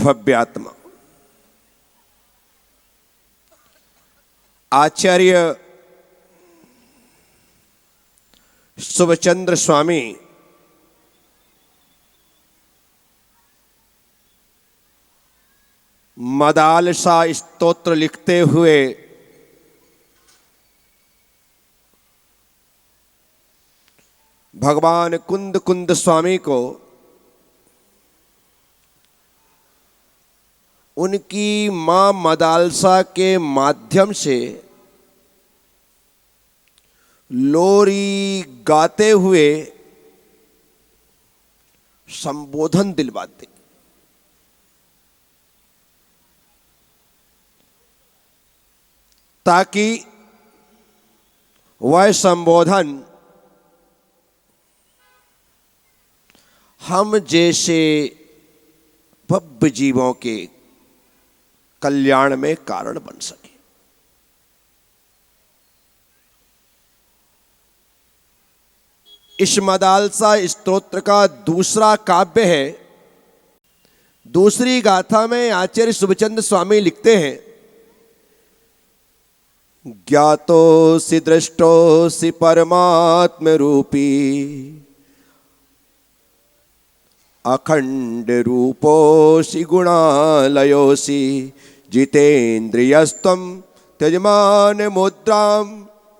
भव्यात्मा। आचार्य शुभचंद्र स्वामी मदालसा स्तोत्र लिखते हुए भगवान कुंद कुंद स्वामी को उनकी मां मदालसा के माध्यम से लोरी गाते हुए संबोधन दिलवाते, ताकि वह संबोधन हम जैसे भव्य जीवों के कल्याण में कारण बन सके। इस मदालसा स्तोत्र का दूसरा काव्य है। दूसरी गाथा में आचार्य शुभचंद्र स्वामी लिखते हैं, ज्ञातोसि दृष्टोसि परमात्म रूपी अखंड रूपोसि गुणालयोसि जितेन्द्रियस्त्वं त्यजमान मुद्रां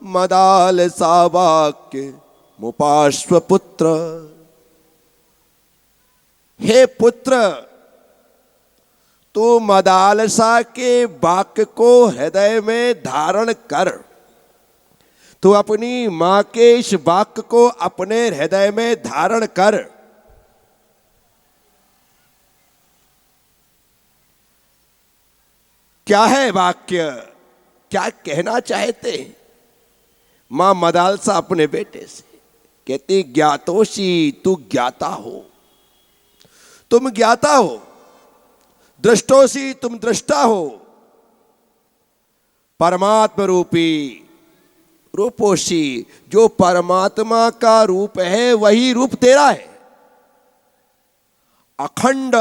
मदालसा वाक्य मुपाश्व पुत्र। हे पुत्र, तू मदालसा के वाक्य को हृदय में धारण कर। तू अपनी मां के इस वाक्य को अपने हृदय में धारण कर। क्या है वाक्य, क्या कहना चाहते हैं? मां मदालसा अपने बेटे से कहती, ज्ञातोषी, तू ज्ञाता हो, तुम ज्ञाता हो। दृष्टोषी, तुम दृष्टा हो। परमात्म रूपी, रूपोषी, जो परमात्मा का रूप है वही रूप तेरा है। अखंड,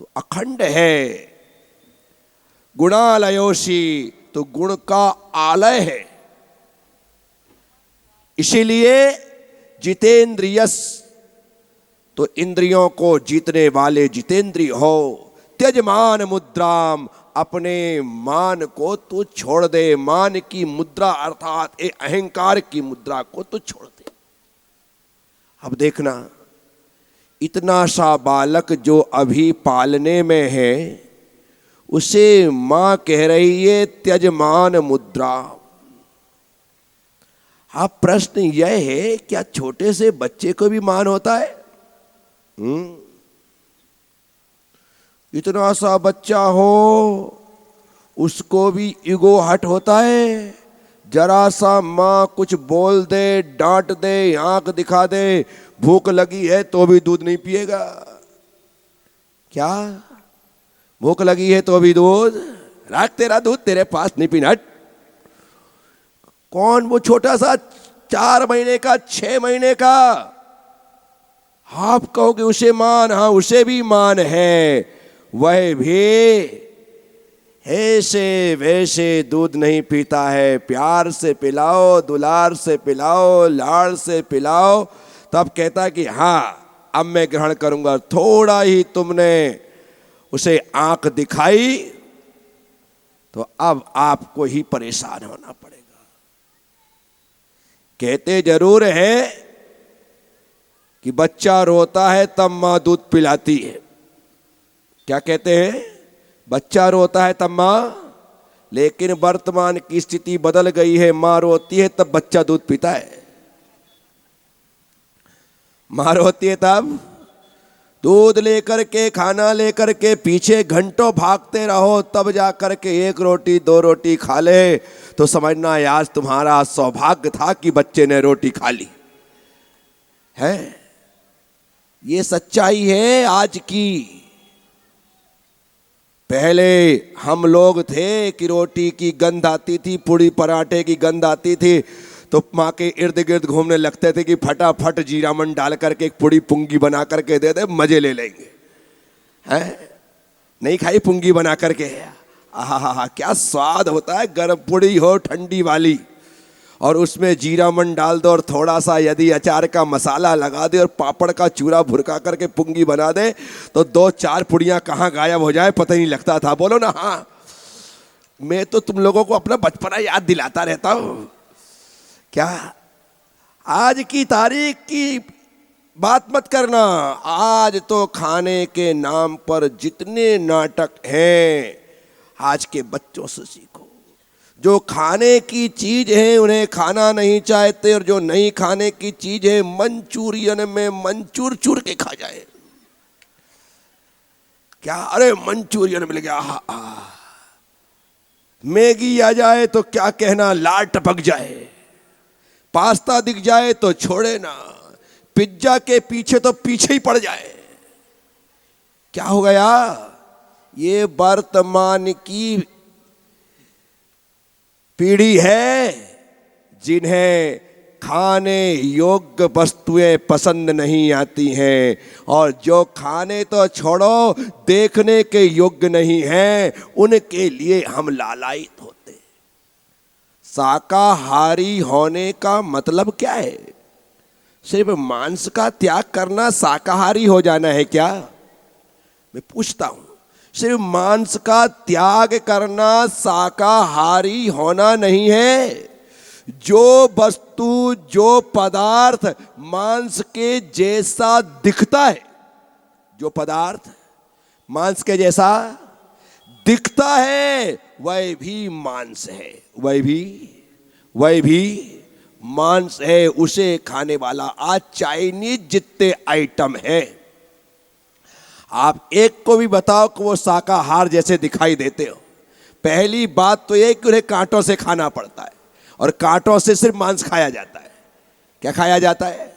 तो अखंड है। गुणालयोषी, तो गुण का आलय है। इसीलिए जितेंद्रियस, तो इंद्रियों को जीतने वाले जितेंद्रिय हो। त्यजमान मुद्राम, अपने मान को तू छोड़ दे। मान की मुद्रा अर्थात अहंकार की मुद्रा को तू छोड़ दे। अब देखना, इतना सा बालक जो अभी पालने में है, उसे मां कह रही है त्यजमान मुद्रा। अब प्रश्न यह है, क्या छोटे से बच्चे को भी मान होता है? इतना सा बच्चा हो, उसको भी ईगो हट होता है। जरा सा मां कुछ बोल दे, डांट दे, आंख दिखा दे, भूख लगी है तो भी दूध नहीं पिएगा। क्या भूख लगी है तो भी दूध? रख तेरा दूध तेरे पास, नहीं पीना। कौन वो छोटा सा 4 महीने का, 6 महीने का? आप कहोगे उसे मान, हाँ उसे भी मान है। वह भी ऐसे वैसे दूध नहीं पीता है। प्यार से पिलाओ, दुलार से पिलाओ, लाड़ से पिलाओ, तब कहता कि हाँ अब मैं ग्रहण करूंगा। थोड़ा ही तुमने उसे आंख दिखाई तो अब आपको ही परेशान होना पड़ेगा। कहते जरूर है कि बच्चा रोता है तब मां दूध पिलाती है। क्या कहते हैं? बच्चा रोता है तब मां, लेकिन वर्तमान की स्थिति बदल गई है। मां रोती है तब बच्चा दूध पीता है। मां रोती है तब दूध लेकर के, खाना लेकर के पीछे घंटों भागते रहो, तब जा कर के 1 रोटी 2 रोटी खा ले तो समझना आज तुम्हारा सौभाग्य था कि बच्चे ने रोटी खा ली है। ये सच्चाई है आज की। पहले हम लोग थे कि रोटी की गंध आती थी, पूड़ी पराठे की गंध आती थी तो माँ के इर्द गिर्द घूमने लगते थे कि फटाफट जीरामन डाल करके एक पूड़ी पुंगी बना करके दे दे, मजे ले लेंगे है, नहीं खाई पुंगी बना करके? आहा, क्या स्वाद होता है, गर्म पूड़ी हो ठंडी वाली, और उसमें जीरा मन डाल दो और थोड़ा सा यदि अचार का मसाला लगा दे और पापड़ का चूरा भुरका करके पुंगी बना दे तो 2-4 पुड़ियाँ कहाँ गायब हो जाए पता ही नहीं लगता था। बोलो ना हाँ। मैं तो तुम लोगों को अपना बचपना याद दिलाता रहता हूँ। क्या आज की तारीख की बात मत करना, आज तो खाने के नाम पर जितने नाटक हैं आज के बच्चों से सीखो। जो खाने की चीज है उन्हें खाना नहीं चाहते, और जो नहीं खाने की चीज है मंचूरियन में मंचूर चूर के खा जाए। क्या, अरे मंचूरियन मिल गया, मैगी आ जाए तो क्या कहना, लाल टपक जाए, पास्ता दिख जाए तो छोड़े ना, पिज्जा के पीछे तो पीछे ही पड़ जाए। क्या हो गया? ये वर्तमान की पीढ़ी है जिन्हें खाने योग्य वस्तुएं पसंद नहीं आती हैं, और जो खाने तो छोड़ो देखने के योग्य नहीं हैं उनके लिए हम लालायित होते। शाकाहारी होने का मतलब क्या है? सिर्फ मांस का त्याग करना शाकाहारी हो जाना है क्या? मैं पूछता हूं, सिर्फ मांस का त्याग करना शाकाहारी होना नहीं है। जो वस्तु, जो पदार्थ मांस के जैसा दिखता है, जो पदार्थ मांस के जैसा दिखता है वह भी मांस है, वह भी मांस है, उसे खाने वाला। आज चाइनीज जितने आइटम हैं, आप एक को भी बताओ कि वो शाकाहार जैसे दिखाई देते हो। पहली बात तो ये कि उन्हें कांटों से खाना पड़ता है, और कांटों से सिर्फ मांस खाया जाता है। क्या खाया जाता है?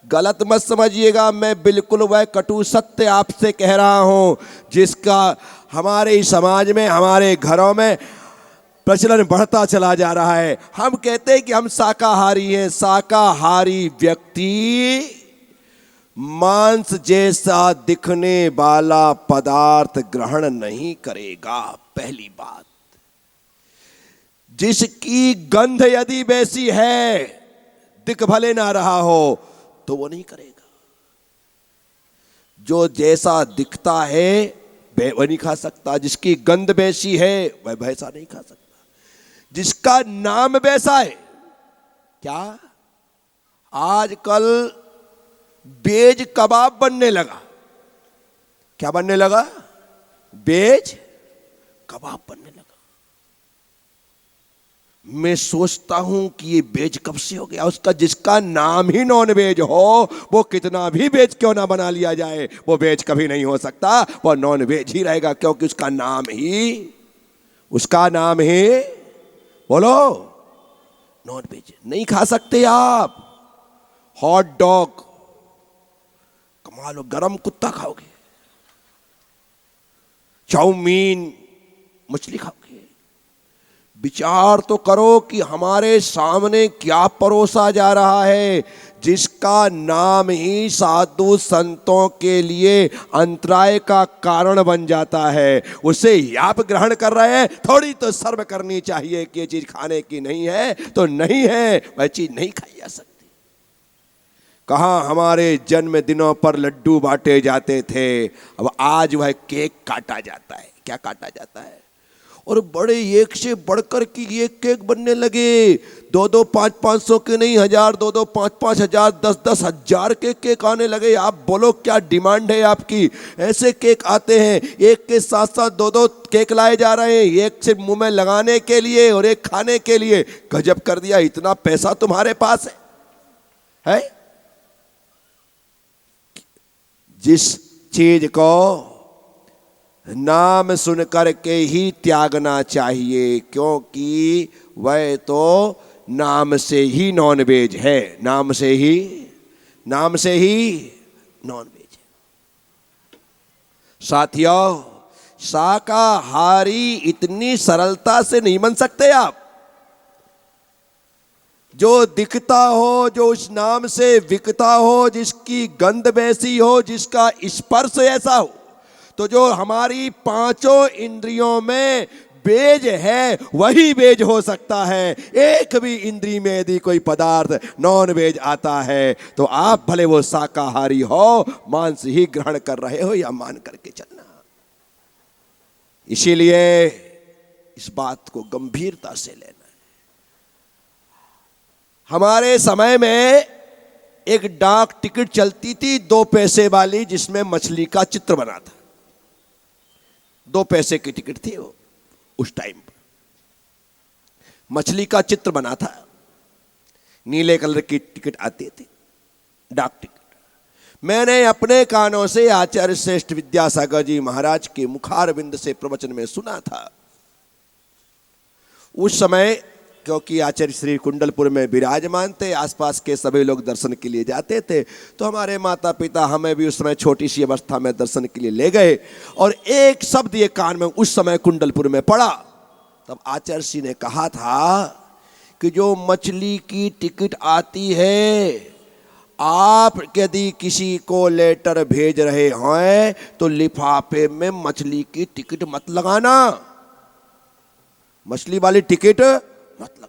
गलत मत समझिएगा, मैं बिल्कुल वह कटु सत्य आपसे कह रहा हूं जिसका हमारे समाज में, हमारे घरों में प्रचलन बढ़ता चला जा रहा है। हम कहते हैं कि हम शाकाहारी हैं। शाकाहारी व्यक्ति मांस जैसा दिखने वाला पदार्थ ग्रहण नहीं करेगा। पहली बात, जिसकी गंध यदि वैसी है, दिख भले ना रहा हो, तो वो नहीं करेगा। जो जैसा दिखता है वह नहीं खा सकता, जिसकी गंध वैसी है वह वैसा नहीं खा सकता, जिसका नाम वैसा है। क्या आजकल वेज कबाब बनने लगा? क्या बनने लगा? वेज कबाब बनने लगा। मैं सोचता हूं कि ये वेज कब से हो गया? उसका जिसका नाम ही नॉन वेज हो, वो कितना भी वेज क्यों ना बना लिया जाए, वो वेज कभी नहीं हो सकता, वो नॉन वेज ही रहेगा, क्योंकि उसका नाम ही बोलो नॉन वेज। नहीं खा सकते आप हॉट डॉग, कमाल हो, गरम कुत्ता खाओगे, चाउमीन, मछली खाओगे। विचार तो करो कि हमारे सामने क्या परोसा जा रहा है, जिसका नाम ही साधु संतों के लिए अंतराय का कारण बन जाता है, उसे ही आप ग्रहण कर रहे हैं। थोड़ी तो शर्म करनी चाहिए कि ये चीज खाने की नहीं है तो नहीं है, वह चीज नहीं खाई जा सकती। कहाँ हमारे जन्मदिनों पर लड्डू बांटे जाते थे, अब आज वह केक काटा जाता है। क्या काटा जाता है? और बड़े एक से बढ़कर की ये केक बनने लगे। 2-2, 5-500 के नहीं, 1000, 2-2, 5-5 हजार, 10-10 हजार के केक आने लगे। आप बोलो क्या डिमांड है आपकी? ऐसे केक आते हैं, एक के साथ साथ 2-2 केक लाए जा रहे हैं, एक सिर्फ मुंह में लगाने के लिए और एक खाने के लिए। गजब कर दिया, इतना पैसा तुम्हारे पास है? जिस चीज को नाम सुन करके ही त्यागना चाहिए, क्योंकि वह तो नाम से ही नॉन वेज है, नाम से ही नॉन वेज है। साथियों, शाकाहारी इतनी सरलता से नहीं बन सकते आप। जो दिखता हो, जो उस नाम से बिकता हो, जिसकी गंध वैसी हो, जिसका स्पर्श ऐसा हो, तो जो हमारी पांचों इंद्रियों में बेज है वही बेज हो सकता है। एक भी इंद्री में यदि कोई पदार्थ नॉन वेज आता है तो आप भले वो शाकाहारी हो, मांस ही ग्रहण कर रहे हो, या मान करके चलना। इसीलिए इस बात को गंभीरता से लेना है। हमारे समय में एक डाक टिकट चलती थी 2 पैसे वाली, जिसमें मछली का चित्र बना था। 2 पैसे की टिकट थी वो। उस टाइम पर मछली का चित्र बना था, नीले कलर की टिकट आती थी, डाक टिकट। मैंने अपने कानों से आचार्य श्रेष्ठ विद्यासागर जी महाराज के मुखारविंद से प्रवचन में सुना था। उस समय क्योंकि आचार्य श्री कुंडलपुर में विराजमान थे, आसपास के सभी लोग दर्शन के लिए जाते थे, तो हमारे माता पिता हमें भी उस समय छोटी सी अवस्था में दर्शन के लिए ले गए। और एक शब्द ये कान में उस समय कुंडलपुर में पड़ा। तब आचार्य श्री ने कहा था कि जो मछली की टिकट आती है, आप यदि किसी को लेटर भेज रहे हैं तो लिफाफे में मछली की टिकट मत लगाना, मछली वाली टिकट मत लगाना।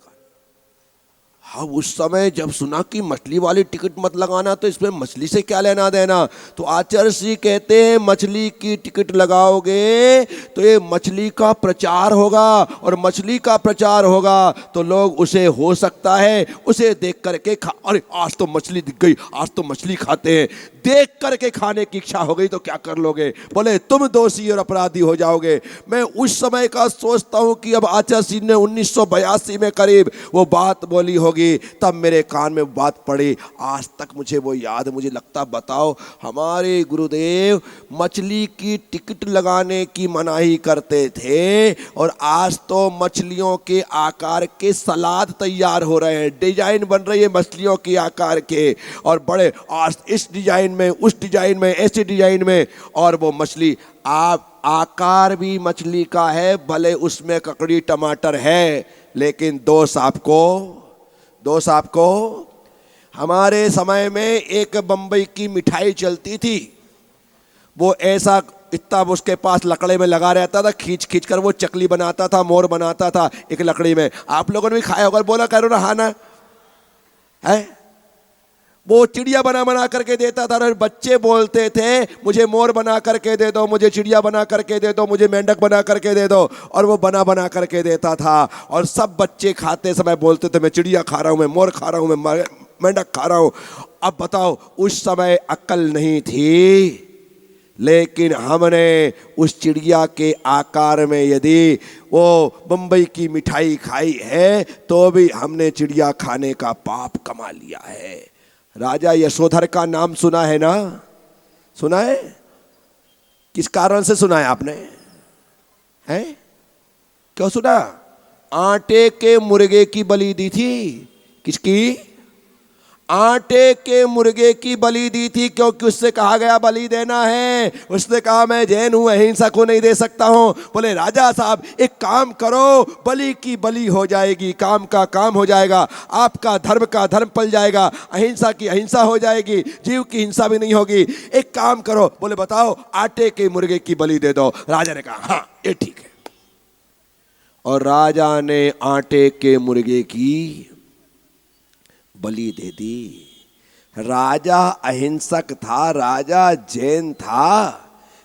हाँ, उस समय जब सुना कि मछली वाली टिकट मत लगाना तो इसमें मछली से क्या लेना देना, तो आचार्य श्री कहते हैं मछली की टिकट लगाओगे तो ये मछली का प्रचार होगा, और मछली का प्रचार होगा तो लोग उसे हो सकता है उसे देख करके अरे आज तो मछली दिख गई, आज तो मछली खाते हैं, देख करके खाने की इच्छा हो गई तो क्या कर लोगे, बोले तुम दोषी और अपराधी हो जाओगे। मैं उस समय का सोचता हूं कि अब आचार्य श्री ने 1982 में करीब वो बात बोली होगी, तब मेरे कान में बात पड़ी। आज तक मुझे वो याद, मुझे लगता बताओ हमारे गुरुदेव मछली की टिकट लगाने की मनाही करते थे, और आज तो मछलियों के आकार के सलाद तैयार हो रहे हैं, डिजाइन बन रही है मछलियों के आकार के, और बड़े आज इस डिजाइन में, उस डिजाइन में, ऐसे डिजाइन में, और वो मछली आप आकार भी मछली का है, भले उसमें ककड़ी टमाटर है, लेकिन दोष आपको। हमारे समय में एक बंबई की मिठाई चलती थी, वो ऐसा इतना उसके पास लकड़े में लगा रहता था, खींच खींच कर वो चकली बनाता था, मोर बनाता था एक लकड़ी में। आप लोगों ने भी खाया होगा, बोला करो ना, हाँ ना है। वो चिड़िया बना बना करके देता था, और बच्चे बोलते थे मुझे मोर बना करके दे दो, मुझे चिड़िया बना करके दे दो, मुझे मेंढक बना करके दे दो, और वो बना बना करके देता था। और सब बच्चे खाते समय बोलते थे मैं चिड़िया खा रहा हूँ, मैं मोर खा रहा हूँ, मैं मेंढक खा रहा हूँ। अब बताओ, उस समय अक्ल नहीं थी, लेकिन हमने उस चिड़िया के आकार में यदि वो बंबई की मिठाई खाई है तो भी हमने चिड़िया खाने का पाप कमा लिया है। राजा यशोधर का नाम सुना है ना? सुना है? किस कारण से सुना है आपने? हैं? क्यों सुना? आटे के मुर्गे की बलि दी थी। किसकी? आटे के मुर्गे की बलि दी थी, क्योंकि उससे कहा गया बलि देना है। उसने कहा मैं जैन हूं, अहिंसा को नहीं दे सकता हूं। बोले राजा साहब एक काम करो, बलि की बलि हो जाएगी, काम का काम हो जाएगा, आपका धर्म का धर्म पल जाएगा, अहिंसा की अहिंसा हो जाएगी, जीव की हिंसा भी नहीं होगी। एक काम करो, बोले बताओ, आटे के मुर्गे की बलि दे दो। राजा ने कहा हाँ ये ठीक है, और राजा ने आटे के मुर्गे की बलि दे दी। राजा अहिंसक था, राजा जैन था,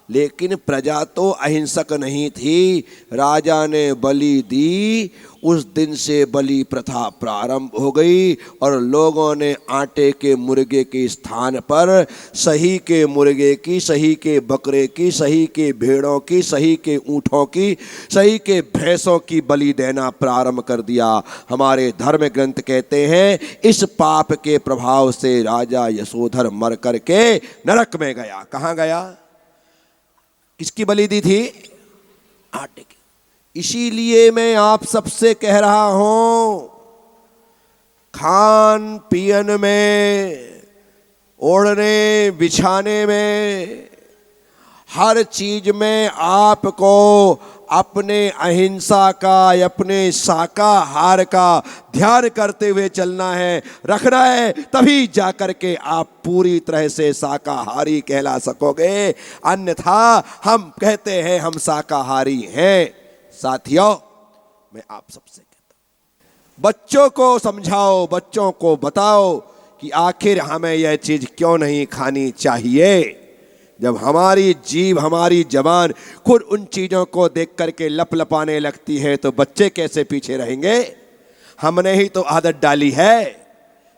लेकिन प्रजा तो अहिंसक नहीं थी। राजा ने बलि दी, उस दिन से बलि प्रथा प्रारंभ हो गई, और लोगों ने आटे के मुर्गे के स्थान पर सही के मुर्गे की, सही के बकरे की, सही के भेड़ों की, सही के ऊँटों की, सही के भैंसों की बलि देना प्रारंभ कर दिया। हमारे धर्म ग्रंथ कहते हैं इस पाप के प्रभाव से राजा यशोधर मर करके नरक में गया। कहाँ गया? किसकी बलि दी थी? आटे की। इसीलिए मैं आप सबसे कह रहा हूं, खान पियन में, ओढ़ने बिछाने में, हर चीज में आपको अपने अहिंसा का, अपने शाकाहार का ध्यान करते हुए चलना है, रखना है, तभी जाकर के आप पूरी तरह से शाकाहारी कहला सकोगे। अन्यथा हम कहते हैं हम शाकाहारी हैं। साथियों, मैं आप सबसे कहता हूं, बच्चों को समझाओ, बच्चों को बताओ कि आखिर हमें यह चीज क्यों नहीं खानी चाहिए। जब हमारी जीभ, हमारी जबान खुद उन चीजों को देख करके लपलपाने लगती है तो बच्चे कैसे पीछे रहेंगे? हमने ही तो आदत डाली है।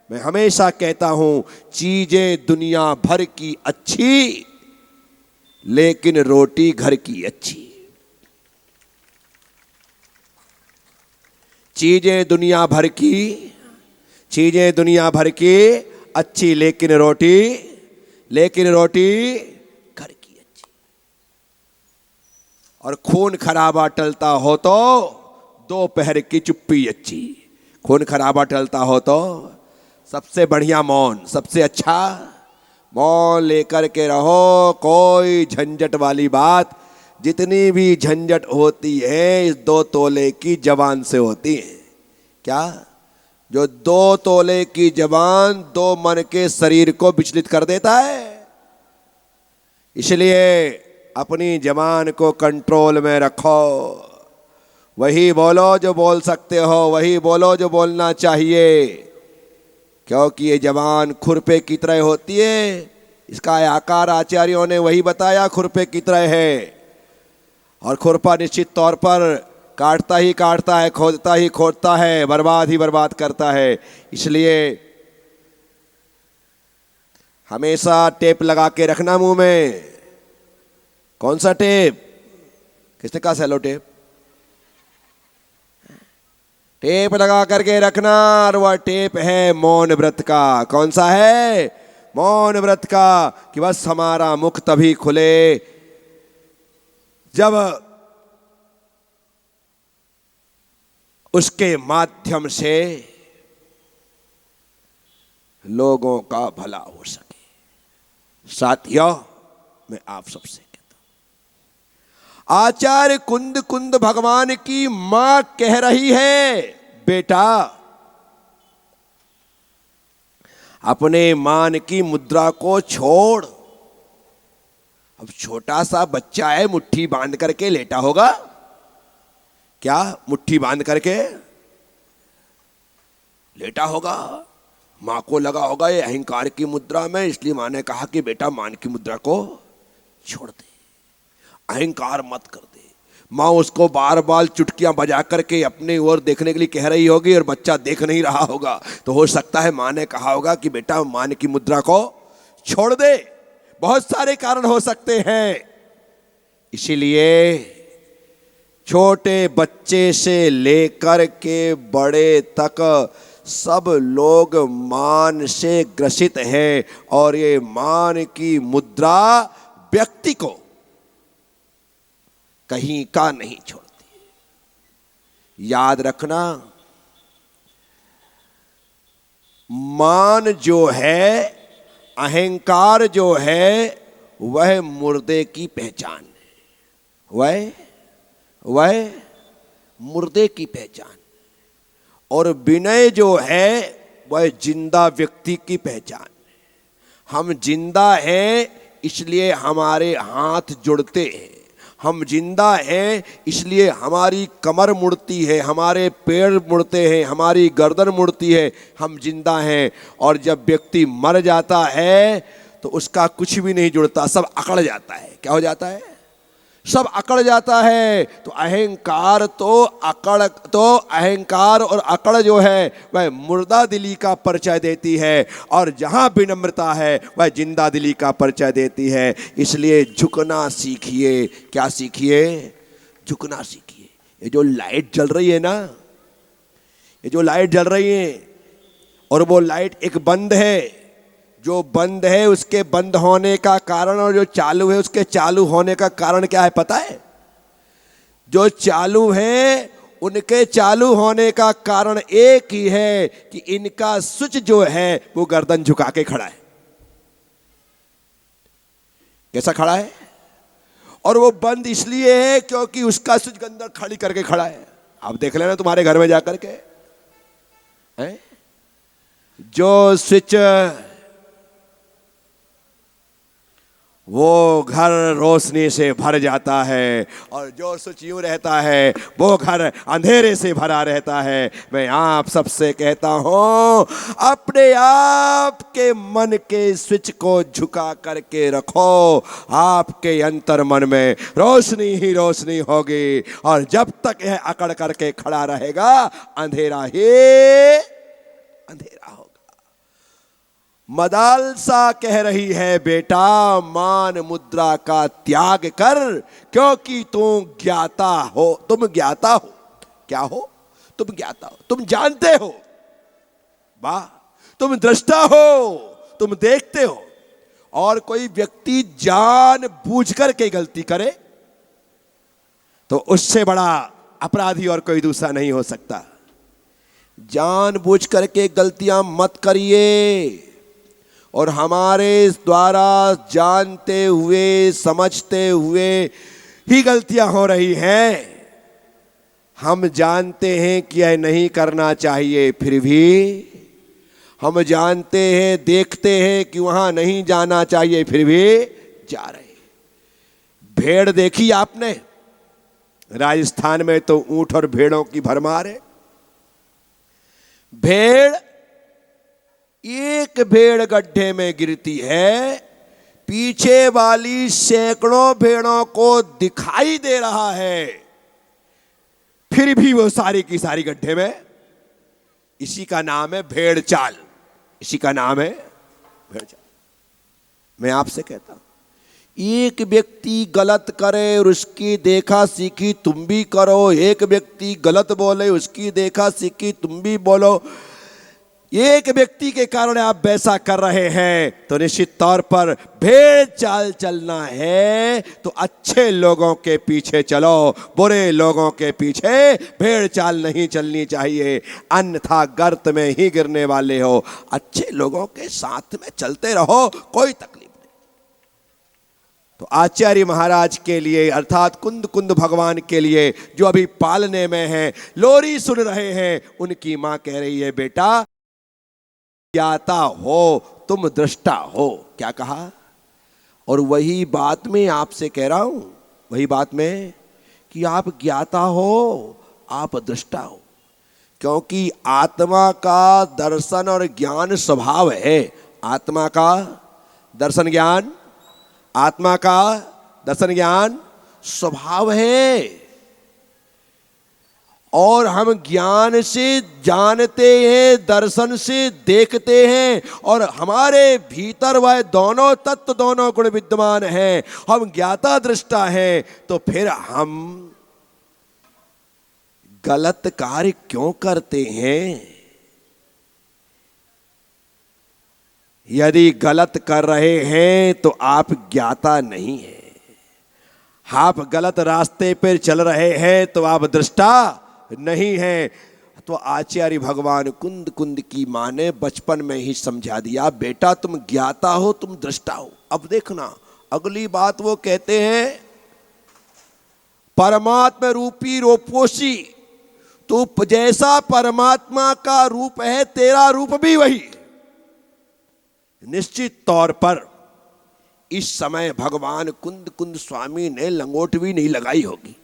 मैं हमेशा कहता हूं, चीजें दुनिया भर की अच्छी, लेकिन रोटी घर की अच्छी। चीजें दुनिया भर की अच्छी, लेकिन रोटी घर की अच्छी। और खून खराबा टलता हो तो दोपहर की चुप्पी अच्छी। खून खराबा टलता हो तो सबसे बढ़िया मौन, सबसे अच्छा मौन लेकर के रहो। कोई झंझट वाली बात, जितनी भी झंझट होती है इस 2 तोले की जबान से होती है। क्या? जो 2 तोले की जबान 2 मन के शरीर को विचलित कर देता है। इसलिए अपनी जबान को कंट्रोल में रखो। वही बोलो जो बोल सकते हो, वही बोलो जो बोलना चाहिए, क्योंकि ये जबान खुरपे की तरह होती है। इसका आकार आचार्यों ने वही बताया, खुरपे की तरह है। और खुरपा निश्चित तौर पर काटता ही काटता है, खोदता ही खोदता है, बर्बाद ही बर्बाद करता है। इसलिए हमेशा टेप लगा के रखना मुंह में। कौन सा टेप? किसने कहा सेलो टेप? टेप लगा करके रखना, और वह टेप है मौन व्रत का। कौन सा है? मौन व्रत का। कि बस हमारा मुख तभी खुले जब उसके माध्यम से लोगों का भला हो सके। साथियों, मैं आप सबसे कहता हूं, आचार्य कुंद कुंद भगवान की मां कह रही है, बेटा अपने मान की मुद्रा को छोड़। अब छोटा सा बच्चा है, मुट्ठी बांध करके लेटा होगा। क्या? मुट्ठी बांध करके लेटा होगा। मां को लगा होगा ये अहंकार की मुद्रा में, इसलिए मां ने कहा कि बेटा मान की मुद्रा को छोड़ दे, अहंकार मत कर दे। मां उसको बार बार चुटकियां बजा करके अपने ओर देखने के लिए कह रही होगी, और बच्चा देख नहीं रहा होगा। तो हो सकता है मां ने कहा होगा कि बेटा मान की मुद्रा को छोड़ दे। बहुत सारे कारण हो सकते हैं। इसीलिए छोटे बच्चे से लेकर के बड़े तक सब लोग मान से ग्रसित हैं, और ये मान की मुद्रा व्यक्ति को कहीं का नहीं छोड़ती। याद रखना, मान जो है, अहंकार जो है, वह मुर्दे की पहचान है। वह मुर्दे की पहचान। और विनय जो है वह जिंदा व्यक्ति की पहचान है। हम जिंदा हैं इसलिए हमारे हाथ जुड़ते हैं, हम जिंदा हैं इसलिए हमारी कमर मुड़ती है, हमारे पैर मुड़ते हैं, हमारी गर्दन मुड़ती है। हम जिंदा हैं। और जब व्यक्ति मर जाता है तो उसका कुछ भी नहीं जुड़ता, सब अकड़ जाता है। क्या हो जाता है? सब अकड़ जाता है। तो अहंकार और अकड़ जो है वह मुर्दा दिली का परिचय देती है, और जहां विनम्रता है वह जिंदा दिली का परिचय देती है। इसलिए झुकना सीखिए। क्या सीखिए? झुकना सीखिए। ये जो लाइट जल रही है ना, ये जो लाइट जल रही है, और वो लाइट एक बंद है, जो बंद है उसके बंद होने का कारण, और जो चालू है उसके चालू होने का कारण क्या है पता है? जो चालू है उनके चालू होने का कारण एक ही है कि इनका स्विच जो है वो गर्दन झुका के खड़ा है। कैसा खड़ा है? और वो बंद इसलिए है क्योंकि उसका स्विच अंदर खड़ी करके खड़ा है। आप देख लेना तुम्हारे घर में जाकर के, हैं? जो स्विच, वो घर रोशनी से भर जाता है, और जो स्विच यूं रहता है वो घर अंधेरे से भरा रहता है। मैं आप सबसे कहता हूं, अपने आप के मन के स्विच को झुका करके रखो, आपके अंतर मन में रोशनी ही रोशनी होगी, और जब तक यह अकड़ करके खड़ा रहेगा अंधेरा ही अंधेरा होगा। मदालसा कह रही है, बेटा मान मुद्रा का त्याग कर, क्योंकि तुम ज्ञाता हो। तुम ज्ञाता हो। क्या हो? तुम ज्ञाता हो, तुम जानते हो। वाह, तुम दृष्टा हो, तुम देखते हो। और कोई व्यक्ति जान बूझ कर के गलती करे तो उससे बड़ा अपराधी और कोई दूसरा नहीं हो सकता। जान बूझ करके गलतियां मत करिए, और हमारे द्वारा जानते हुए समझते हुए ही गलतियां हो रही हैं। हम जानते हैं कि यह नहीं करना चाहिए, फिर भी हम जानते हैं, देखते हैं कि वहां नहीं जाना चाहिए, फिर भी जा रहे। भेड़ देखी आपने? राजस्थान में तो ऊंट और भेड़ों की भरमार है। भेड़, एक भेड़ गड्ढे में गिरती है, पीछे वाली सैकड़ों भेड़ों को दिखाई दे रहा है, फिर भी वो सारी की सारी गड्ढे में। इसी का नाम है भेड़ चाल, इसी का नाम है भेड़ चाल। मैं आपसे कहता हूं, एक व्यक्ति गलत करे और उसकी देखा सीखी तुम भी करो, एक व्यक्ति गलत बोले उसकी देखा सीखी तुम भी बोलो, एक व्यक्ति के कारण आप वैसा कर रहे हैं, तो निश्चित तौर पर भेड़ चाल चलना है तो अच्छे लोगों के पीछे चलो, बुरे लोगों के पीछे भेड़ चाल नहीं चलनी चाहिए, अन्यथा गर्त में ही गिरने वाले हो। अच्छे लोगों के साथ में चलते रहो, कोई तकलीफ नहीं। तो आचार्य महाराज के लिए, अर्थात कुंद कुंद भगवान के लिए जो अभी पालने में हैं, लोरी सुन रहे हैं, उनकी मां कह रही है, बेटा ज्ञाता हो, तुम दृष्टा हो। क्या कहा? और वही बात मैं आपसे कह रहा हूं, वही बात में कि आप ज्ञाता हो, आप दृष्टा हो, क्योंकि आत्मा का दर्शन और ज्ञान स्वभाव है। आत्मा का दर्शन ज्ञान, आत्मा का दर्शन ज्ञान स्वभाव है, और हम ज्ञान से जानते हैं, दर्शन से देखते हैं, और हमारे भीतर वह दोनों तत्व, दोनों गुण विद्यमान हैं। हम ज्ञाता दृष्टा हैं, तो फिर हम गलत कार्य क्यों करते हैं? यदि गलत कर रहे हैं तो आप ज्ञाता नहीं हैं। आप गलत रास्ते पर चल रहे हैं तो आप दृष्टा नहीं है। तो आचार्य भगवान कुंद कुंद की मां ने बचपन में ही समझा दिया, बेटा तुम ज्ञाता हो, तुम दृष्टा हो। अब देखना अगली बात वो कहते हैं, परमात्मा रूपी रूपोशी, तो जैसा परमात्मा का रूप है तेरा रूप भी वही। निश्चित तौर पर इस समय भगवान कुंद कुंद स्वामी ने लंगोट भी नहीं लगाई होगी,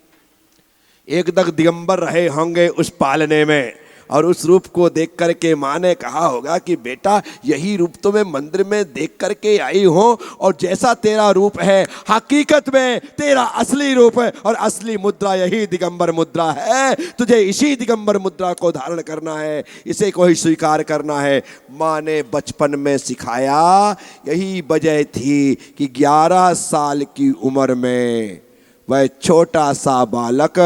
एकदम दिगंबर रहे होंगे उस पालने में, और उस रूप को देख करके माँ ने कहा होगा कि बेटा यही रूप तो मैं मंदिर में देख करके आई हूँ, और जैसा तेरा रूप है हकीकत में तेरा असली रूप है, और असली मुद्रा यही दिगंबर मुद्रा है। तुझे इसी दिगंबर मुद्रा को धारण करना है, इसे को ही स्वीकार करना है। माँ ने बचपन में सिखाया, यही वजह थी कि 11 साल की उम्र में वह छोटा सा बालक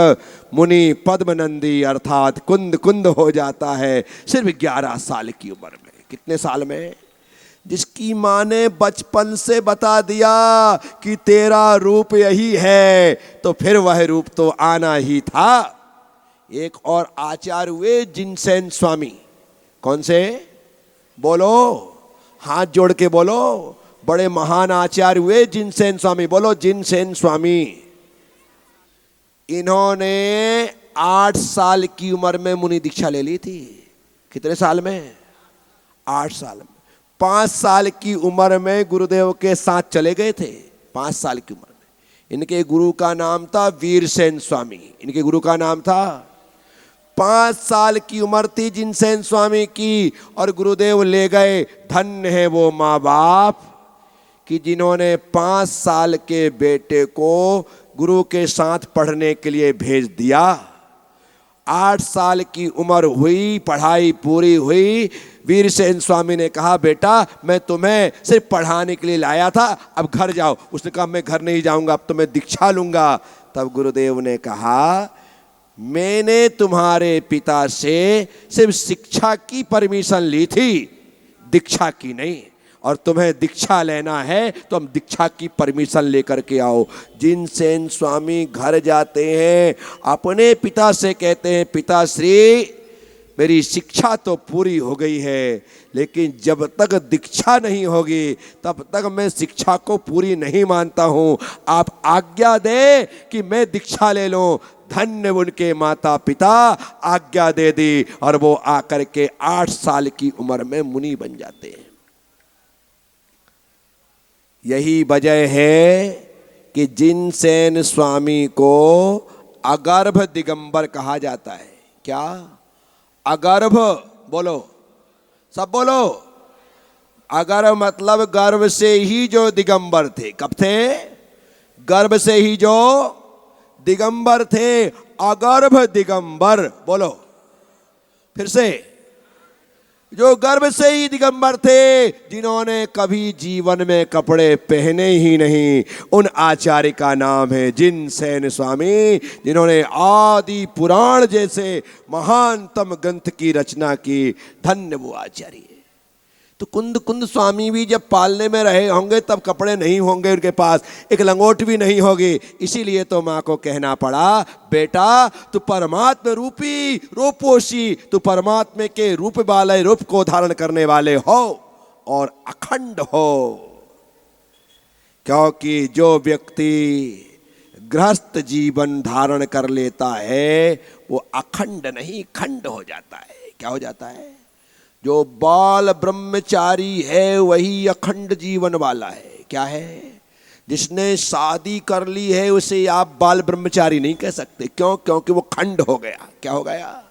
मुनि पद्मनंदी अर्थात कुंद कुंद हो जाता है, सिर्फ 11 साल की उम्र में। कितने साल में? जिसकी माँ ने बचपन से बता दिया कि तेरा रूप यही है, तो फिर वह रूप तो आना ही था। एक और आचार्य हुए जिनसेन स्वामी। कौन से? बोलो, हाथ जोड़ के बोलो। बड़े महान आचार्य हुए जिनसेन स्वामी। बोलो जिनसेन स्वामी। इन्होंने 8 साल की उम्र में मुनि दीक्षा ले ली थी। कितने साल में? 8 साल में। 5 साल की उम्र में गुरुदेव के साथ चले गए थे। 5 साल की उम्र में। इनके गुरु का नाम था वीरसेन स्वामी। इनके गुरु का नाम था। 5 साल की उम्र थी जिनसेन स्वामी की और गुरुदेव ले गए। धन्य है वो माँ बाप कि जिन्होंने 5 साल के बेटे को गुरु के साथ पढ़ने के लिए भेज दिया। 8 साल की उम्र हुई, पढ़ाई पूरी हुई। वीरसेन स्वामी ने कहा बेटा मैं तुम्हें सिर्फ पढ़ाने के लिए लाया था, अब घर जाओ। उसने कहा मैं घर नहीं जाऊंगा, अब तो मैं दीक्षा लूंगा। तब गुरुदेव ने कहा मैंने तुम्हारे पिता से सिर्फ शिक्षा की परमिशन ली थी, दीक्षा की नहीं। और तुम्हें दीक्षा लेना है तो हम दीक्षा की परमिशन लेकर के आओ। जिनसेन स्वामी घर जाते हैं, अपने पिता से कहते हैं पिताश्री मेरी शिक्षा तो पूरी हो गई है, लेकिन जब तक दीक्षा नहीं होगी तब तक मैं शिक्षा को पूरी नहीं मानता हूँ। आप आज्ञा दे कि मैं दीक्षा ले लूँ। धन्य उनके माता पिता, आज्ञा दे दी और वो आकर के 8 साल की उम्र में मुनि बन जाते हैं। यही वजह है कि जिनसेन स्वामी को अगर्भ दिगंबर कहा जाता है। क्या? अगर्भ। बोलो, सब बोलो। अगर्भ मतलब गर्भ से ही जो दिगंबर थे। कब थे? गर्भ से ही जो दिगंबर थे। अगर्भ दिगंबर। बोलो फिर से। जो गर्भ से ही दिगंबर थे, जिन्होंने कभी जीवन में कपड़े पहने ही नहीं, उन आचार्य का नाम है जिनसेन स्वामी, जिन्होंने आदि पुराण जैसे महानतम ग्रंथ की रचना की। धन्य वो आचार्य। तो कुंद स्वामी भी जब पालने में रहे होंगे तब कपड़े नहीं होंगे उनके पास, एक लंगोट भी नहीं होगी। इसीलिए तो माँ को कहना पड़ा बेटा तू परमात्मा रूपी रूपोशी, तू परमात्मा के रूप वाले रूप को धारण करने वाले हो और अखंड हो। क्योंकि जो व्यक्ति गृहस्थ जीवन धारण कर लेता है वो अखंड नहीं खंड हो जाता है। क्या हो जाता है? जो बाल ब्रह्मचारी है वही अखंड जीवन वाला है। क्या है? जिसने शादी कर ली है उसे आप बाल ब्रह्मचारी नहीं कह सकते। क्यों? क्योंकि वो खंड हो गया। क्या हो गया?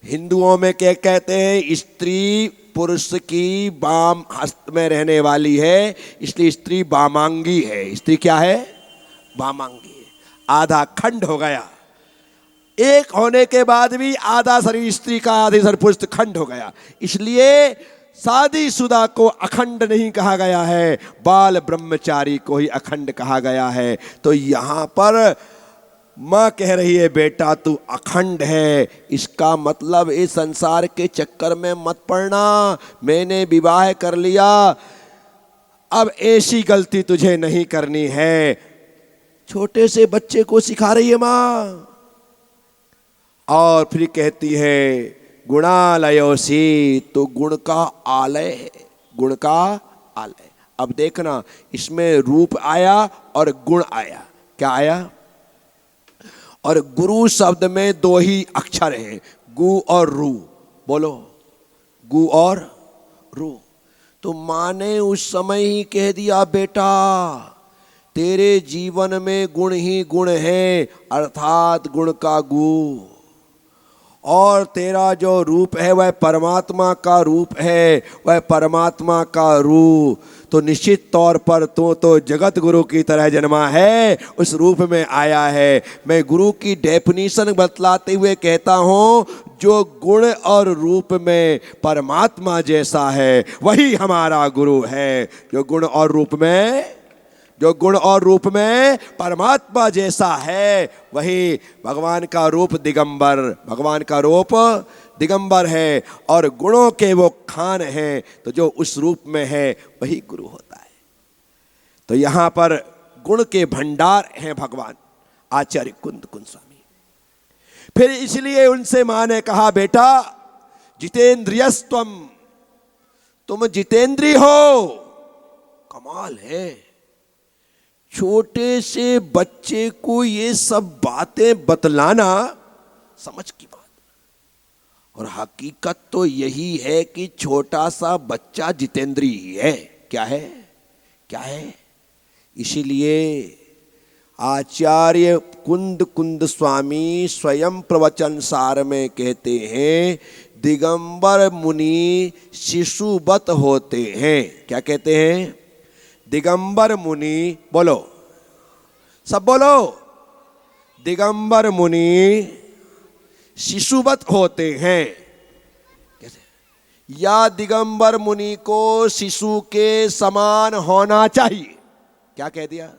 हिंदुओं में क्या कहते हैं? स्त्री पुरुष की बाम हस्त में रहने वाली है, इसलिए स्त्री वामांगी है। स्त्री क्या है? वामांगी है। आधा खंड हो गया। एक होने के बाद भी आधा शरीर स्त्री का, आधे शरीर पुरुष, खंड हो गया। इसलिए शादीशुदा को अखंड नहीं कहा गया है, बाल ब्रह्मचारी को ही अखंड कहा गया है। तो यहाँ पर माँ कह रही है बेटा तू अखंड है। इसका मतलब इस संसार के चक्कर में मत पड़ना। मैंने विवाह कर लिया, अब ऐसी गलती तुझे नहीं करनी है। छोटे से बच्चे को सिखा रही है माँ। और फिर कहती है गुणालयोसी, तो गुण का आलय है, गुण का आलय। अब देखना इसमें रूप आया और गुण आया। क्या आया? और गुरु शब्द में 2 ही अक्षर हैं, गु और रू। बोलो, गु और रू। तो माँ ने उस समय ही कह दिया बेटा तेरे जीवन में गुण ही गुण है, अर्थात गुण का गु। और तेरा जो रूप है वह परमात्मा का रूप है, वह परमात्मा का रूप। तो निश्चित तौर पर तो जगत गुरु की तरह जन्मा है, उस रूप में आया है। मैं गुरु की डेफिनेशन बतलाते हुए कहता हूँ जो गुण और रूप में परमात्मा जैसा है वही हमारा गुरु है। जो गुण और रूप में, जो गुण और रूप में परमात्मा जैसा है वही भगवान का रूप दिगंबर, भगवान का रूप दिगंबर है। और गुणों के वो खान हैं, तो जो उस रूप में है वही गुरु होता है। तो यहाँ पर गुण के भंडार हैं भगवान आचार्य कुंद स्वामी। फिर इसलिए उनसे माँ ने कहा बेटा जितेंद्रियस्त्वम, तुम जितेंद्री हो। का कमाल है, छोटे से बच्चे को ये सब बातें बतलाना समझ की बात। और हकीकत तो यही है कि छोटा सा बच्चा जितेंद्री ही है। क्या है? क्या है? इसीलिए आचार्य कुंद कुंद स्वामी स्वयं प्रवचन सार में कहते हैं, दिगंबर मुनि शिशुवत होते हैं। क्या कहते हैं? दिगंबर मुनि, बोलो सब बोलो, दिगंबर मुनि शिशुवत होते हैं। कैसे? या दिगंबर मुनि को शिशु के समान होना चाहिए। क्या कह दिया?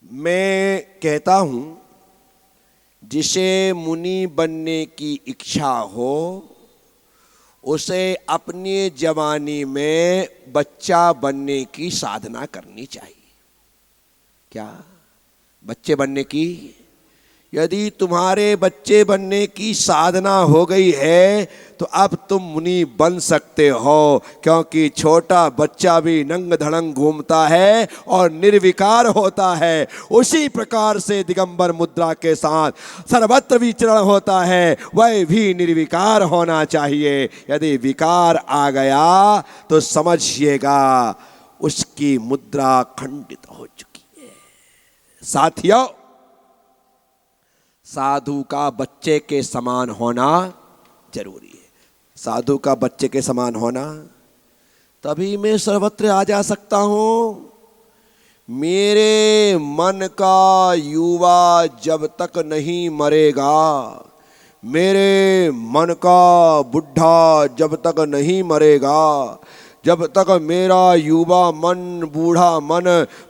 मैं कहता हूं, जिसे मुनि बनने की इच्छा हो उसे अपनी जवानी में बच्चा बनने की साधना करनी चाहिए। क्या? बच्चे बनने की? यदि तुम्हारे बच्चे बनने की साधना हो गई है तो अब तुम मुनि बन सकते हो, क्योंकि छोटा बच्चा भी नंग धड़ंग घूमता है और निर्विकार होता है। उसी प्रकार से दिगंबर मुद्रा के साथ सर्वत्र विचरण होता है, वह भी निर्विकार होना चाहिए। यदि विकार आ गया तो समझिएगा उसकी मुद्रा खंडित हो चुकी है। साथियों, साधु का बच्चे के समान होना जरूरी है। साधु का बच्चे के समान होना, तभी मैं सर्वत्र आ जा सकता हूं। मेरे मन का युवा जब तक नहीं मरेगा, मेरे मन का बुढ़ा जब तक नहीं मरेगा, जब तक मेरा युवा मन, बूढ़ा मन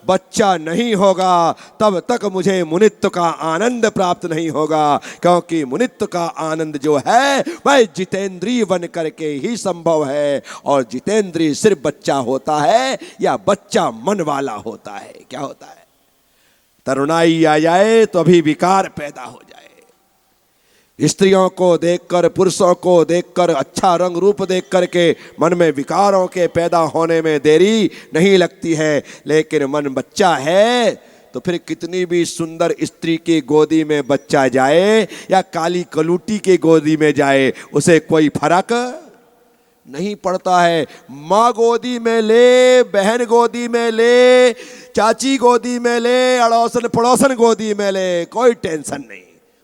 बच्चा नहीं होगा, तब तक मुझे मुनित्व का आनंद प्राप्त नहीं होगा। क्योंकि मुनित्व का आनंद जो है वह जितेंद्रीय बन करके ही संभव है। और जितेंद्रीय सिर्फ बच्चा होता है या बच्चा मन वाला होता है? क्या होता है? तरुणाई आ जाए तो अभी विकार पैदा हो जाए। स्त्रियों को देखकर, पुरुषों को देखकर, अच्छा रंग रूप देख करके मन में विकारों के पैदा होने में देरी नहीं लगती है। लेकिन मन बच्चा है तो फिर कितनी भी सुंदर स्त्री की गोदी में बच्चा जाए या काली कलूटी की गोदी में जाए, उसे कोई फर्क नहीं पड़ता है। माँ गोदी में ले, बहन गोदी में ले, चाची गोदी में ले, अड़ोसन पड़ोसन गोदी में ले, कोई टेंशन नहीं।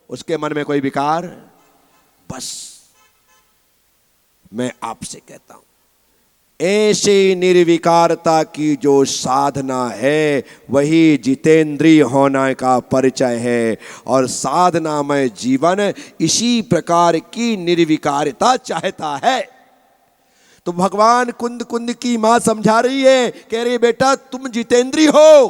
उसके मन में कोई विकार? बस मैं आपसे कहता हूं, ऐसी निर्विकारता की जो साधना है वही जितेंद्रिय होने का परिचय है। और साधनामय जीवन इसी प्रकार की निर्विकारता चाहता है। तो भगवान कुंद कुंद की मां समझा रही है, कह रही बेटा तुम जितेंद्रिय हो,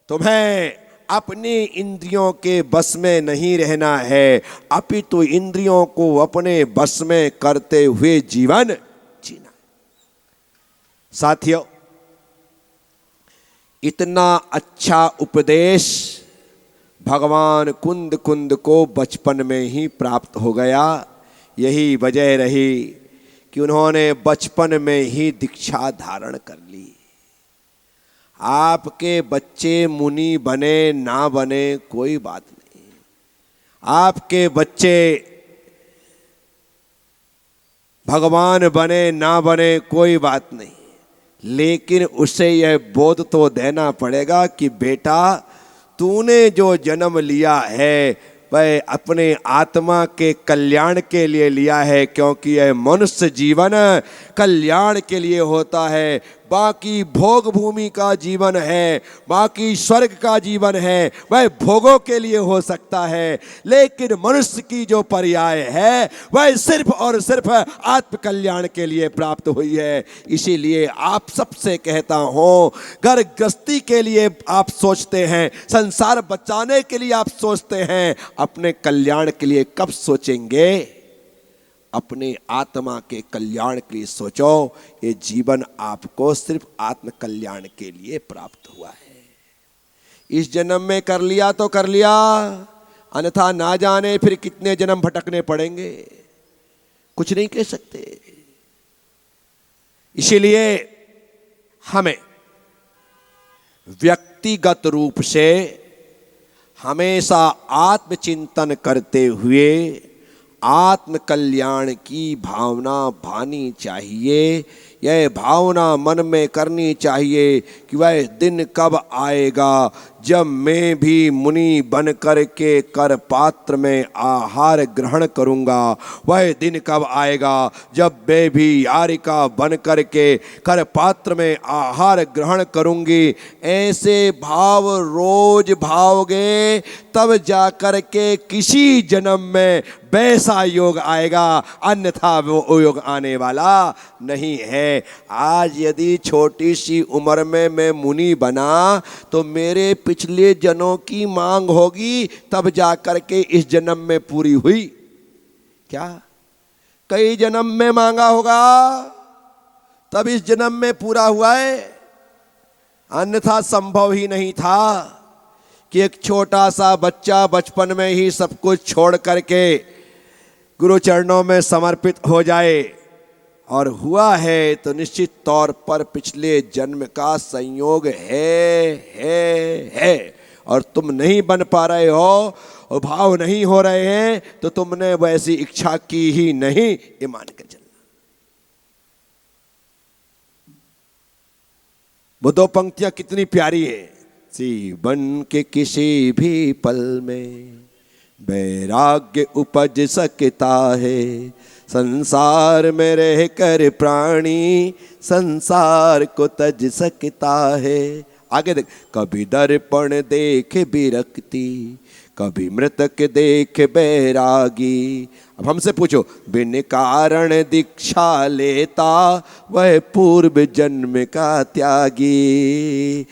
तुम्हें अपनी इंद्रियों के बस में नहीं रहना है, अपितु इंद्रियों को अपने बस में करते हुए जीवन जीना। साथियों, इतना अच्छा उपदेश भगवान कुंद कुंद को बचपन में ही प्राप्त हो गया। यही वजह रही कि उन्होंने बचपन में ही दीक्षा धारण कर ली। आपके बच्चे मुनि बने ना बने कोई बात नहीं, आपके बच्चे भगवान बने ना बने कोई बात नहीं, लेकिन उसे यह बोध तो देना पड़ेगा कि बेटा तूने जो जन्म लिया है वह अपने आत्मा के कल्याण के लिए लिया है, क्योंकि यह मनुष्य जीवन कल्याण के लिए होता है। बाकी भोग भूमि का जीवन है, बाकी स्वर्ग का जीवन है, वह भोगों के लिए हो सकता है। लेकिन मनुष्य की जो पर्याय है वह सिर्फ और सिर्फ आत्म कल्याण के लिए प्राप्त हुई है। इसीलिए आप सबसे कहता हूं, घर गृहस्थी के लिए आप सोचते हैं, संसार बचाने के लिए आप सोचते हैं, अपने कल्याण के लिए कब सोचेंगे? अपने आत्मा के कल्याण के लिए सोचो। ये जीवन आपको सिर्फ आत्म कल्याण के लिए प्राप्त हुआ है। इस जन्म में कर लिया तो कर लिया, अन्यथा ना जाने फिर कितने जन्म भटकने पड़ेंगे, कुछ नहीं कह सकते। इसीलिए हमें व्यक्तिगत रूप से हमेशा आत्मचिंतन करते हुए आत्म कल्याण की भावना भानी चाहिए। यह भावना मन में करनी चाहिए कि वह दिन कब आएगा जब मैं भी मुनि बन कर के कर पात्र में आहार ग्रहण करूंगा। वह दिन कब आएगा जब मैं भी यारिका बन कर के कर पात्र में आहार ग्रहण करूंगी। ऐसे भाव रोज भाओगे तब जा कर के किसी जन्म में वैसा योग आएगा, अन्यथा वो योग आने वाला नहीं है। आज यदि छोटी सी उम्र में मैं मुनि बना तो मेरे पिछले जन्मों की मांग होगी, तब जा कर के इस जन्म में पूरी हुई क्या? कई जन्म में मांगा होगा तब इस जन्म में पूरा हुआ है, अन्यथा संभव ही नहीं था कि एक छोटा सा बच्चा बचपन में ही सब कुछ छोड़ करके गुरु चरणों में समर्पित हो जाए। और हुआ है तो निश्चित तौर पर पिछले जन्म का संयोग है। और तुम नहीं बन पा रहे हो और भाव नहीं हो रहे हैं तो तुमने वैसी इच्छा की ही नहीं, ये मान के चलना। वो दो पंक्तियां कितनी प्यारी है। जीवन के किसी भी पल में वैराग्य उपज सकता है, संसार में रह कर प्राणी संसार को तज सकता है। आगे देख, कभी दर्पण देख विरक्ति, कभी मृतक देख बैरागी। अब हमसे पूछो, बिन कारण दीक्षा लेता वह पूर्व जन्म का त्यागी।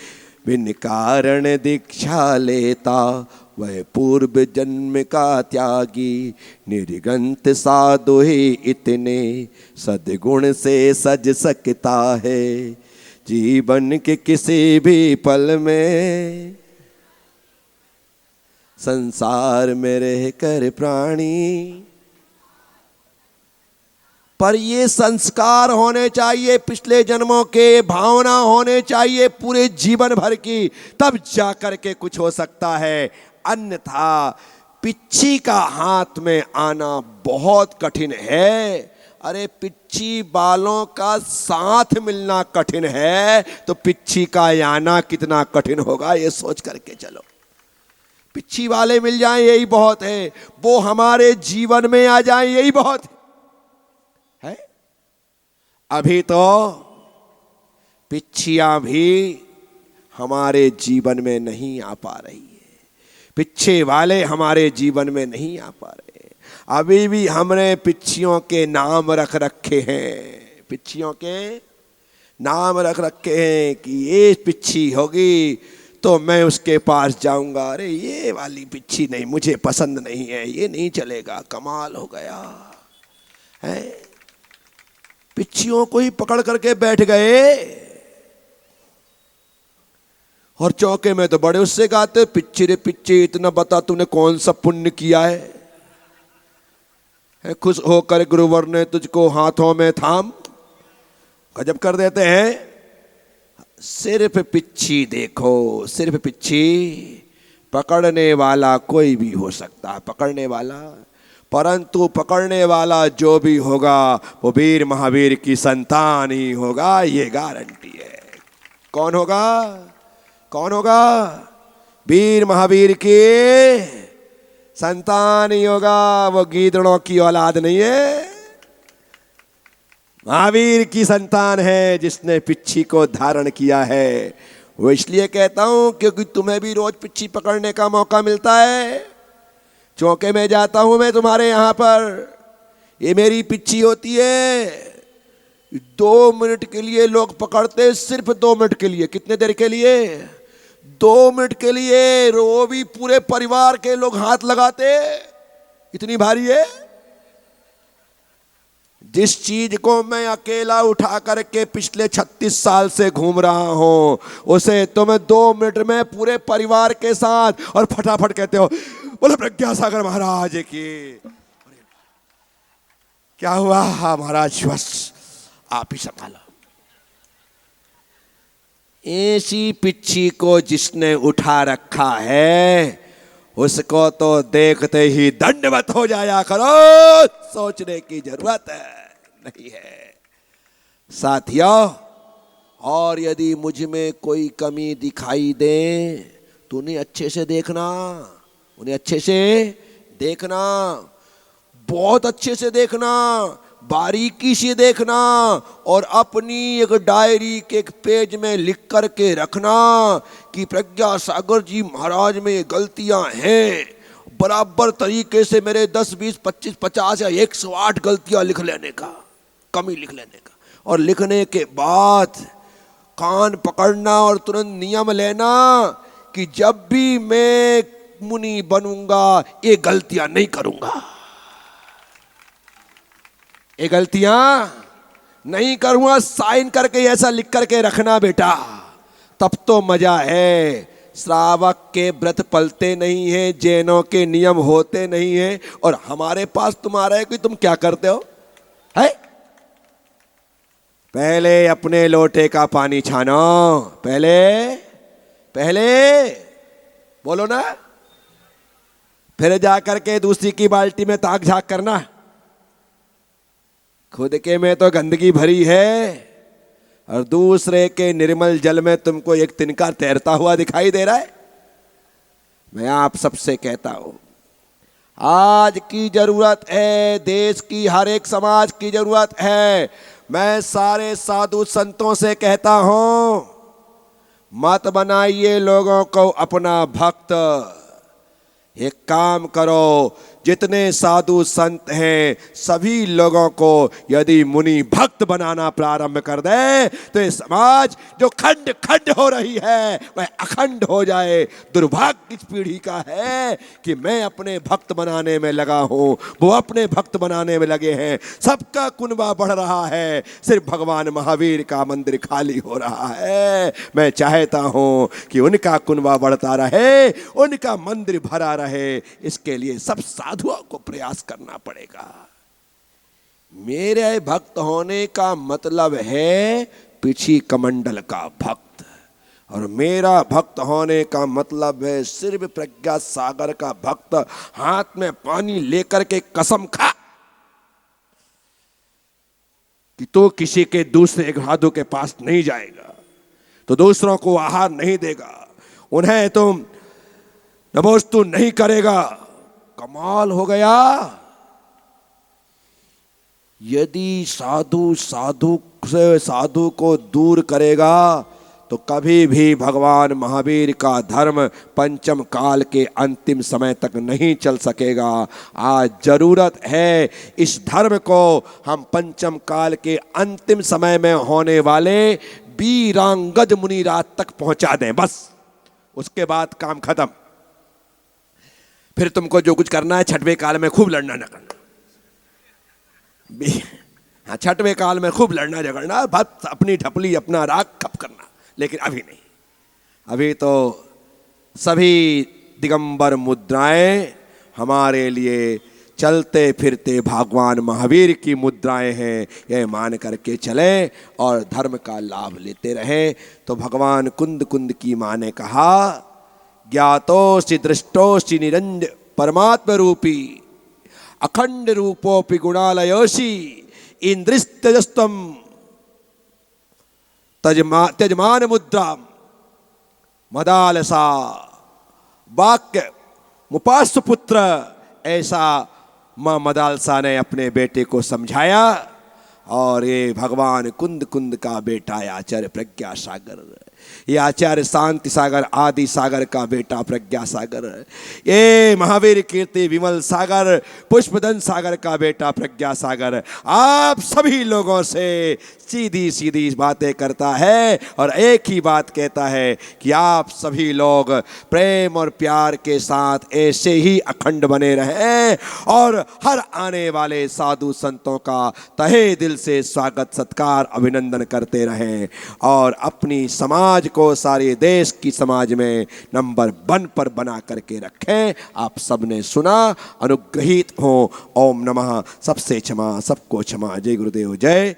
बिन कारण दीक्षा लेता वह पूर्व जन्म का त्यागी। निर्गंत साधु ही इतने सद्गुण से सज सकता है, जीवन के किसी भी पल में संसार में रह कर प्राणी। पर ये संस्कार होने चाहिए पिछले जन्मों के, भावना होने चाहिए पूरे जीवन भर की, तब जाकर के कुछ हो सकता है। अन्यथा पिच्छी का हाथ में आना बहुत कठिन है। अरे पिच्छी बालों का साथ मिलना कठिन है तो पिच्छी का आना कितना कठिन होगा, ये सोच करके चलो। पिच्छी वाले मिल जाएं यही बहुत है, वो हमारे जीवन में आ जाएं यही बहुत है। अभी तो पिच्छियां भी हमारे जीवन में नहीं आ पा रही है, पिच्छे वाले हमारे जीवन में नहीं आ पा रहे। अभी भी हमने पिच्छियों के नाम रख रखे हैं, पिच्छियों के नाम रख रखे हैं कि ये पिच्छी होगी तो मैं उसके पास जाऊंगा। अरे ये वाली पिच्छी नहीं, मुझे पसंद नहीं है, ये नहीं चलेगा। कमाल हो गया है, पिच्छियों को ही पकड़ करके बैठ गए। और चौके में तो बड़े उससे गाते, पिच्छी रे पिच्छी इतना बता तूने कौन सा पुण्य किया है, खुश होकर गुरुवर ने तुझको हाथों में थाम। गजब कर देते हैं। सिर्फ पिच्छी देखो, सिर्फ पिच्छी, पकड़ने वाला कोई भी हो सकता है, पकड़ने वाला, परंतु पकड़ने वाला जो भी होगा वो वीर महावीर की संतान ही होगा, ये गारंटी है। कौन होगा? कौन होगा? वीर महावीर की संतान ही होगा, वो गीदड़ों की औलाद नहीं है, महावीर की संतान है जिसने पिच्छी को धारण किया है। वो इसलिए कहता हूं क्योंकि तुम्हें भी रोज पिच्छी पकड़ने का मौका मिलता है। चौके में जाता हूं मैं तुम्हारे यहां पर, ये मेरी पिच्छी होती है। 2 मिनट के लिए लोग पकड़ते, सिर्फ 2 मिनट के लिए। कितने देर के लिए? 2 मिनट के लिए। वो भी पूरे परिवार के लोग हाथ लगाते, इतनी भारी है। जिस चीज को मैं अकेला उठा करके पिछले 36 साल से घूम रहा हूं, उसे तुम 2 मिनट में पूरे परिवार के साथ और फटाफट कहते हो बोले प्रज्ञा सागर महाराज की। क्या हुआ? हाँ महाराज, बस आप ही संभालो। ऐसी पिच्छी को जिसने उठा रखा है उसको तो देखते ही दंडवत हो जाया करो, सोचने की जरूरत नहीं है साथियों। और यदि मुझ में कोई कमी दिखाई दे तो उन्हें अच्छे से देखना, उन्हें अच्छे से देखना, बहुत अच्छे से देखना, बारीकी से देखना और अपनी एक डायरी के एक पेज में लिख करके रखना कि प्रज्ञा सागर जी महाराज में ये गलतियां हैं। बराबर तरीके से मेरे 10, 20, 25, 50 या 108 गलतियां लिख लेने का, कमी लिख लेने का, और लिखने के बाद कान पकड़ना और तुरंत नियम लेना कि जब भी मैं मुनि बनूंगा ये गलतियां नहीं करूंगा, ये गलतियां नहीं करूंगा। साइन करके ऐसा लिख करके रखना बेटा, तब तो मजा है। श्रावक के व्रत पलते नहीं है, जैनों के नियम होते नहीं है, और हमारे पास तुम्हारा है कि तुम क्या करते हो है? पहले अपने लोटे का पानी छानो, पहले बोलो ना, फिर जाकर के दूसरी की बाल्टी में ताक झाक करना। खुद के में तो गंदगी भरी है और दूसरे के निर्मल जल में तुमको एक तिनका तैरता हुआ दिखाई दे रहा है। मैं आप सबसे कहता हूं, आज की जरूरत है, देश की हर एक समाज की जरूरत है। मैं सारे साधु संतों से कहता हूं, मत बनाइए लोगों को अपना भक्त। एक काम करो, जितने साधु संत हैं सभी लोगों को यदि मुनि भक्त बनाना प्रारंभ कर दे तो ये समाज जो खंड खंड हो रही है वह अखंड हो जाए। दुर्भाग्य इस पीढ़ी का है कि मैं अपने भक्त बनाने में लगा हूं, वो अपने भक्त बनाने में लगे हैं, सबका कुनबा बढ़ रहा है, सिर्फ भगवान महावीर का मंदिर खाली हो रहा है। मैं चाहता हूं कि उनका कुनबा बढ़ता रहे, उनका मंदिर भरा रहे, इसके लिए सब साधुओं को प्रयास करना पड़ेगा। मेरे भक्त होने का मतलब है पिछी कमंडल का भक्त, और मेरा भक्त होने का मतलब है सिर्फ प्रज्ञा सागर का भक्त। हाथ में पानी लेकर के कसम खा कि तो किसी के दूसरे साधु के पास नहीं जाएगा, तो दूसरों को आहार नहीं देगा, उन्हें तुम नमोस्तु नहीं करेगा। कमाल हो गया। यदि साधु से साधु को दूर करेगा तो कभी भी भगवान महावीर का धर्म पंचम काल के अंतिम समय तक नहीं चल सकेगा। आज जरूरत है इस धर्म को हम पंचम काल के अंतिम समय में होने वाले वीरांगद मुनिराज तक पहुंचा दें, बस उसके बाद काम खत्म। फिर तुमको जो कुछ करना है छठवें काल में खूब लड़ना झगड़ना, हाँ छठवें काल में खूब लड़ना झगड़ना, बस अपनी ढपली अपना राग खप करना, लेकिन अभी नहीं। अभी तो सभी दिगंबर मुद्राएं हमारे लिए चलते फिरते भगवान महावीर की मुद्राएं हैं, यह मान करके चले और धर्म का लाभ लेते रहे। तो भगवान कुंद कुंद की माँ ने कहा, ज्ञातोस्ति दृष्टोस्ति निरंजन परमात्म रूपी अखंड रूपोपि गुणालयोषि इंद्रिस्तजस्तम त्यजमान मुद्रा मदालसा वाक्य मुपास्य पुत्र। ऐसा मां मदालसा ने अपने बेटे को समझाया, और ये भगवान कुंद कुंद का बेटा आचार्य प्रज्ञा सागर, ये आचार्य शांति सागर आदि सागर का बेटा प्रज्ञा सागर, ये महावीर कीर्ति विमल सागर पुष्पदन सागर का बेटा प्रज्ञा सागर आप सभी लोगों से सीधी सीधी बातें करता है और एक ही बात कहता है कि आप सभी लोग प्रेम और प्यार के साथ ऐसे ही अखंड बने रहें और हर आने वाले साधु संतों का तहे दिल से स्वागत सत्कार अभिनंदन करते रहें और अपनी समाज को सारे देश की समाज में नंबर 1 पर बना करके रखें। आप सबने सुना, अनुग्रहित हो। ओम नमः। सबसे क्षमा, सबको क्षमा। जय गुरुदेव। जय